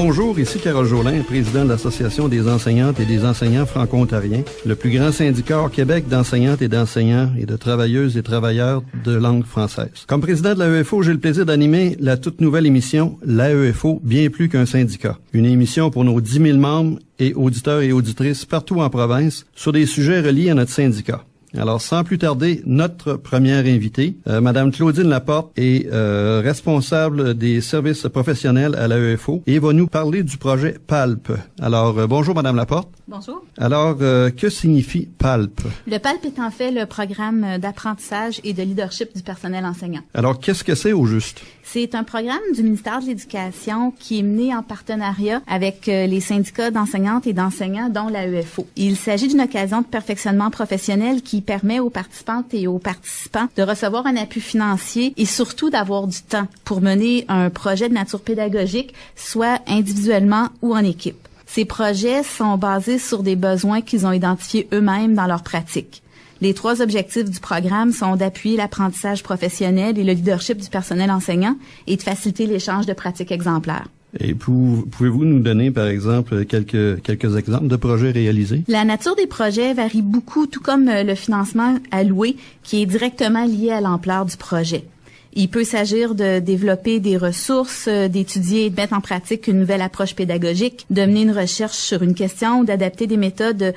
Bonjour, ici Carole Jolin, président de l'Association des enseignantes et des enseignants franco-ontariens, le plus grand syndicat au Québec d'enseignantes et d'enseignants et de travailleuses et travailleurs de langue française. Comme président de l'AEFO, j'ai le plaisir d'animer la toute nouvelle émission l'AEFO, bien plus qu'un syndicat. Une émission pour nos 10 000 membres et auditeurs et auditrices partout en province sur des sujets reliés à notre syndicat. Alors, sans plus tarder, notre première invitée, Madame Claudine Laporte, est responsable des services professionnels à l'AEFO et va nous parler du projet PALP. Alors, bonjour Madame Laporte. Bonjour. Alors, que signifie PALP? Le PALP est en fait le programme d'apprentissage et de leadership du personnel enseignant. Alors, qu'est-ce que c'est au juste? C'est un programme du ministère de l'Éducation qui est mené en partenariat avec les syndicats d'enseignantes et d'enseignants, dont l'AEFO. Il s'agit d'une occasion de perfectionnement professionnel qui permet aux participantes et aux participants de recevoir un appui financier et surtout d'avoir du temps pour mener un projet de nature pédagogique, soit individuellement ou en équipe. Ces projets sont basés sur des besoins qu'ils ont identifiés eux-mêmes dans leur pratique. Les 3 objectifs du programme sont d'appuyer l'apprentissage professionnel et le leadership du personnel enseignant et de faciliter l'échange de pratiques exemplaires. Et pouvez-vous nous donner, par exemple, quelques exemples de projets réalisés? La nature des projets varie beaucoup, tout comme le financement alloué, qui est directement lié à l'ampleur du projet. Il peut s'agir de développer des ressources, d'étudier et de mettre en pratique une nouvelle approche pédagogique, de mener une recherche sur une question ou d'adapter des méthodes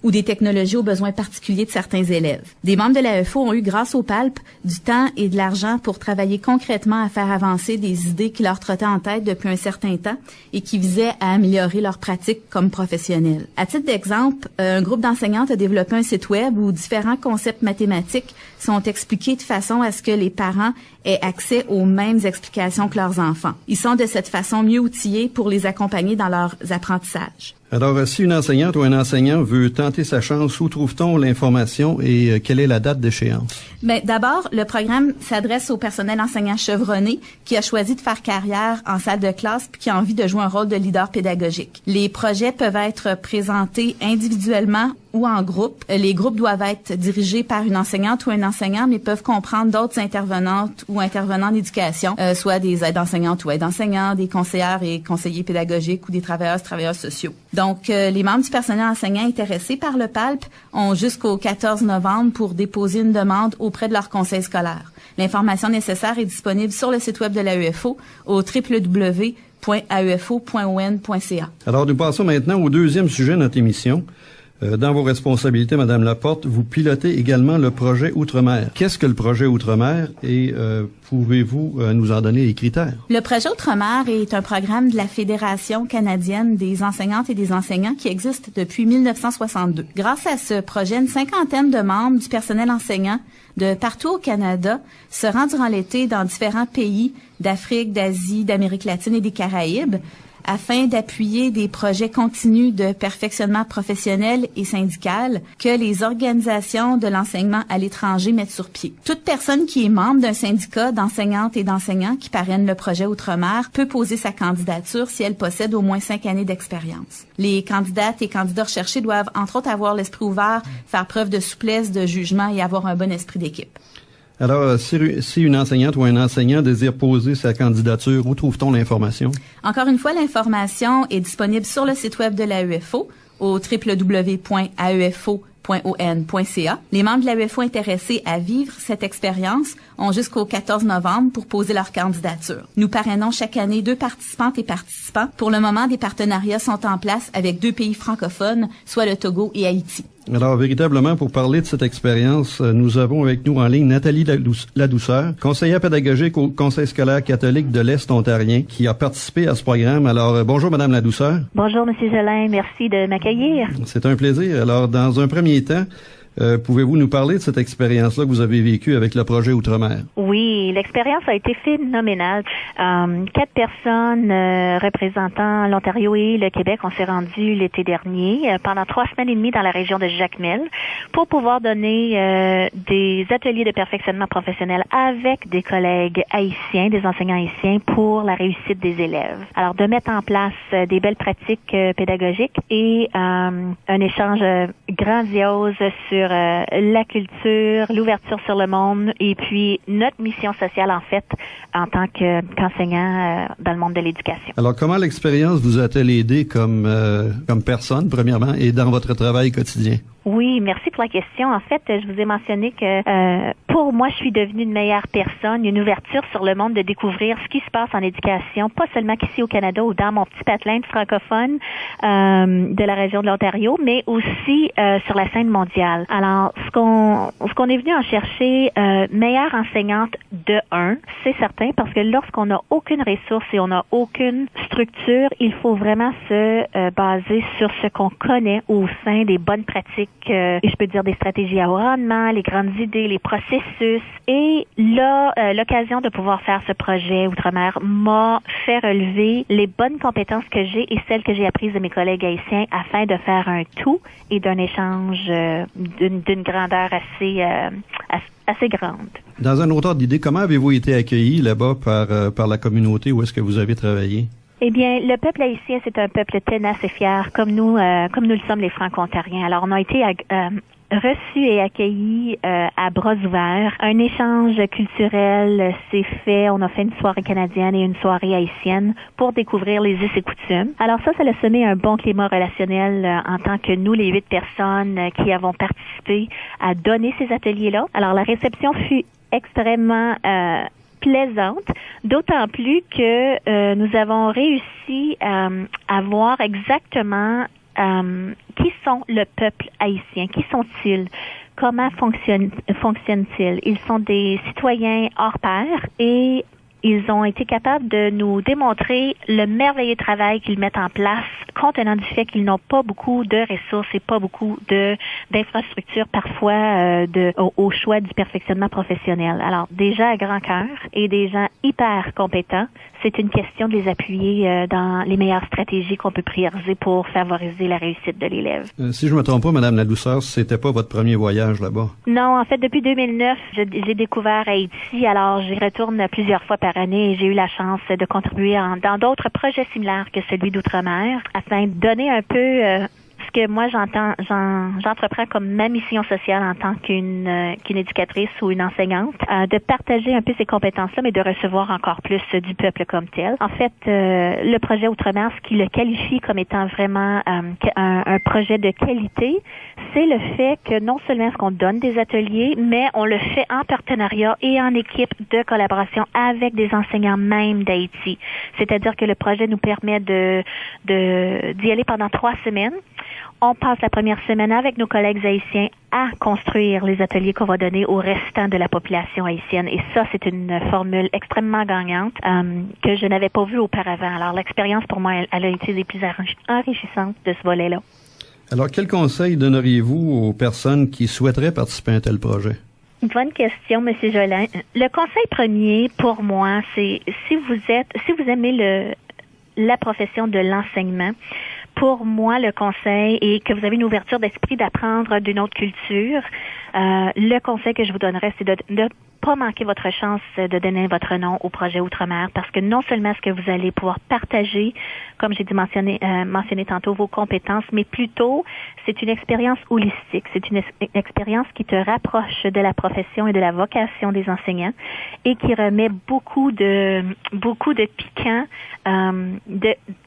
ou des technologies aux besoins particuliers de certains élèves. Des membres de l'AEFO ont eu, grâce au PALP, du temps et de l'argent pour travailler concrètement à faire avancer des idées qui leur trottaient en tête depuis un certain temps et qui visaient à améliorer leur pratique comme professionnels. À titre d'exemple, un groupe d'enseignantes a développé un site web où différents concepts mathématiques sont expliqués de façon à ce que les parents aient accès aux mêmes explications que leurs enfants. Ils sont de cette façon mieux outillés pour les accompagner dans leurs apprentissages. Alors, si une enseignante ou un enseignant veut tenter sa chance, où trouve-t-on l'information et quelle est la date d'échéance? Bien, d'abord, le programme s'adresse au personnel enseignant chevronné qui a choisi de faire carrière en salle de classe puis qui a envie de jouer un rôle de leader pédagogique. Les projets peuvent être présentés individuellement ou en groupe. Les groupes doivent être dirigés par une enseignante ou un enseignant, mais peuvent comprendre d'autres intervenantes ou intervenants d'éducation, soit des aides enseignantes ou aides enseignants, des conseillères et conseillers pédagogiques ou des travailleurs sociaux. Donc, les membres du personnel enseignant intéressés par le PALP ont jusqu'au 14 novembre pour déposer une demande auprès de leur conseil scolaire. L'information nécessaire est disponible sur le site web de l'AEFO au www.aefo.on.ca. Alors, nous passons maintenant au deuxième sujet de notre émission. Dans vos responsabilités, Madame Laporte, vous pilotez également le projet Outre-mer. Qu'est-ce que le projet Outre-mer et pouvez-vous nous en donner les critères? Le projet Outre-mer est un programme de la Fédération canadienne des enseignantes et des enseignants qui existe depuis 1962. Grâce à ce projet, une 50aine de membres du personnel enseignant de partout au Canada se rend durant l'été dans différents pays d'Afrique, d'Asie, d'Amérique latine et des Caraïbes afin d'appuyer des projets continus de perfectionnement professionnel et syndical que les organisations de l'enseignement à l'étranger mettent sur pied. Toute personne qui est membre d'un syndicat d'enseignantes et d'enseignants qui parraine le projet Outre-mer peut poser sa candidature si elle possède au moins 5 années d'expérience. Les candidates et candidats recherchés doivent, entre autres, avoir l'esprit ouvert, faire preuve de souplesse, de jugement et avoir un bon esprit d'équipe. Alors, si une enseignante ou un enseignant désire poser sa candidature, où trouve-t-on l'information? Encore une fois, l'information est disponible sur le site web de l'AEFO au www.aefo.on.ca. Les membres de l'AEFO intéressés à vivre cette expérience ont jusqu'au 14 novembre pour poser leur candidature. Nous parrainons chaque année 2 participantes et participants. Pour le moment, des partenariats sont en place avec 2 pays francophones, soit le Togo et Haïti. Alors, véritablement, pour parler de cette expérience, nous avons avec nous en ligne Nathalie Ladouceur, conseillère pédagogique au Conseil scolaire catholique de l'Est ontarien, qui a participé à ce programme. Alors, bonjour Madame Ladouceur. Bonjour Monsieur Jolin, merci de m'accueillir. C'est un plaisir. Alors, dans un premier temps, pouvez-vous nous parler de cette expérience-là que vous avez vécue avec le projet Outre-mer? Oui, l'expérience a été phénoménale. 4 personnes représentant l'Ontario et le Québec, on s'est rendu l'été dernier pendant 3 semaines et demie dans la région de Jacmel pour pouvoir donner des ateliers de perfectionnement professionnel avec des collègues haïtiens, des enseignants haïtiens pour la réussite des élèves. Alors, de mettre en place des belles pratiques pédagogiques et un échange grandiose sur la culture, l'ouverture sur le monde et puis notre mission sociale, en fait, en tant qu'enseignant dans le monde de l'éducation. Alors, comment l'expérience vous a-t-elle aidé comme personne, premièrement, et dans votre travail quotidien? Oui, merci pour la question. En fait, je vous ai mentionné que pour moi, je suis devenue une meilleure personne, une ouverture sur le monde de découvrir ce qui se passe en éducation, pas seulement qu'ici au Canada ou dans mon petit patelin de francophone de la région de l'Ontario, mais aussi sur la scène mondiale. Alors, ce qu'on est venu en chercher, meilleure enseignante de 1, c'est certain, parce que lorsqu'on n'a aucune ressource et on n'a aucune structure, il faut vraiment se baser sur ce qu'on connaît au sein des bonnes pratiques. Et je peux dire des stratégies à haut rendement, les grandes idées, les processus. Et là, l'occasion de pouvoir faire ce projet Outre-mer m'a fait relever les bonnes compétences que j'ai et celles que j'ai apprises de mes collègues haïtiens afin de faire un tout et d'un échange d'une grandeur assez grande. Dans un autre ordre d'idée, comment avez-vous été accueillis là-bas par la communauté où est-ce que vous avez travaillé? Eh bien, le peuple haïtien, c'est un peuple tenace et fier, comme nous le sommes les Franco-Ontariens. Alors, on a été reçus et accueillis à bras ouverts. Un échange culturel s'est fait. On a fait une soirée canadienne et une soirée haïtienne pour découvrir les us et coutumes. Alors ça a semé un bon climat relationnel en tant que nous, les 8 personnes qui avons participé à donner ces ateliers-là. Alors, la réception fut extrêmement plaisante, d'autant plus que nous avons réussi à voir exactement qui sont le peuple haïtien, qui sont-ils, comment fonctionnent-ils. Ils sont des citoyens hors pair et ils ont été capables de nous démontrer le merveilleux travail qu'ils mettent en place, compte tenu du fait qu'ils n'ont pas beaucoup de ressources et pas beaucoup d'infrastructures parfois au choix du perfectionnement professionnel. Alors, des gens à grand cœur et des gens hyper compétents, c'est une question de les appuyer dans les meilleures stratégies qu'on peut prioriser pour favoriser la réussite de l'élève. Si je me trompe pas, Madame Ladouceur, c'était pas votre premier voyage là-bas? Non, en fait, depuis 2009, j'ai découvert Haïti, alors j'y retourne plusieurs fois par année et j'ai eu la chance de contribuer dans d'autres projets similaires que celui d'Outre-mer afin de donner un peu ce que moi j'entreprends comme ma mission sociale en tant qu'une éducatrice ou une enseignante, de partager un peu ces compétences-là, mais de recevoir encore plus du peuple comme tel. En fait, le projet Outre-mer, ce qui le qualifie comme étant vraiment un projet de qualité, c'est le fait que non seulement est-ce qu'on donne des ateliers, mais on le fait en partenariat et en équipe de collaboration avec des enseignants même d'Haïti. C'est-à-dire que le projet nous permet d'y aller pendant 3 semaines. On passe la première semaine avec nos collègues haïtiens à construire les ateliers qu'on va donner au restant de la population haïtienne. Et ça, c'est une formule extrêmement gagnante que je n'avais pas vue auparavant. Alors, l'expérience, pour moi, elle a été des plus enrichissantes de ce volet-là. Alors, quel conseil donneriez-vous aux personnes qui souhaiteraient participer à un tel projet? Bonne question, M. Jolin. Le conseil premier, pour moi, c'est si vous aimez la profession de l'enseignement, pour moi, le conseil est que vous avez une ouverture d'esprit d'apprendre d'une autre culture. Le conseil que je vous donnerais, c'est de ne pas manquer votre chance de donner votre nom au projet Outre-mer, parce que non seulement est-ce que vous allez pouvoir partager, comme j'ai dû mentionner tantôt, vos compétences, mais plutôt, c'est une expérience holistique. C'est une expérience qui te rapproche de la profession et de la vocation des enseignants et qui remet beaucoup de piquant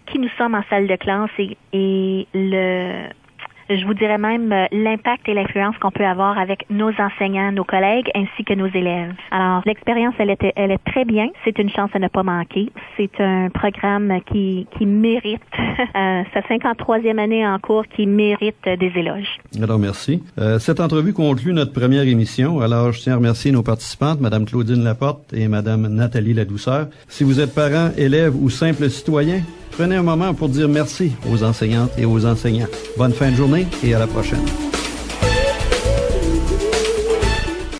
qui nous sommes en salle de classe et je vous dirais même l'impact et l'influence qu'on peut avoir avec nos enseignants, nos collègues, ainsi que nos élèves. Alors, l'expérience, elle est très bien. C'est une chance à ne pas manquer. C'est un programme qui mérite, sa 53e année en cours, qui mérite des éloges. Alors, merci. Cette entrevue conclut notre première émission. Alors, je tiens à remercier nos participantes, Mme Claudine Laporte et Mme Nathalie Ladouceur. Si vous êtes parents, élèves ou simples citoyens, prenez un moment pour dire merci aux enseignantes et aux enseignants. Bonne fin de journée et à la prochaine.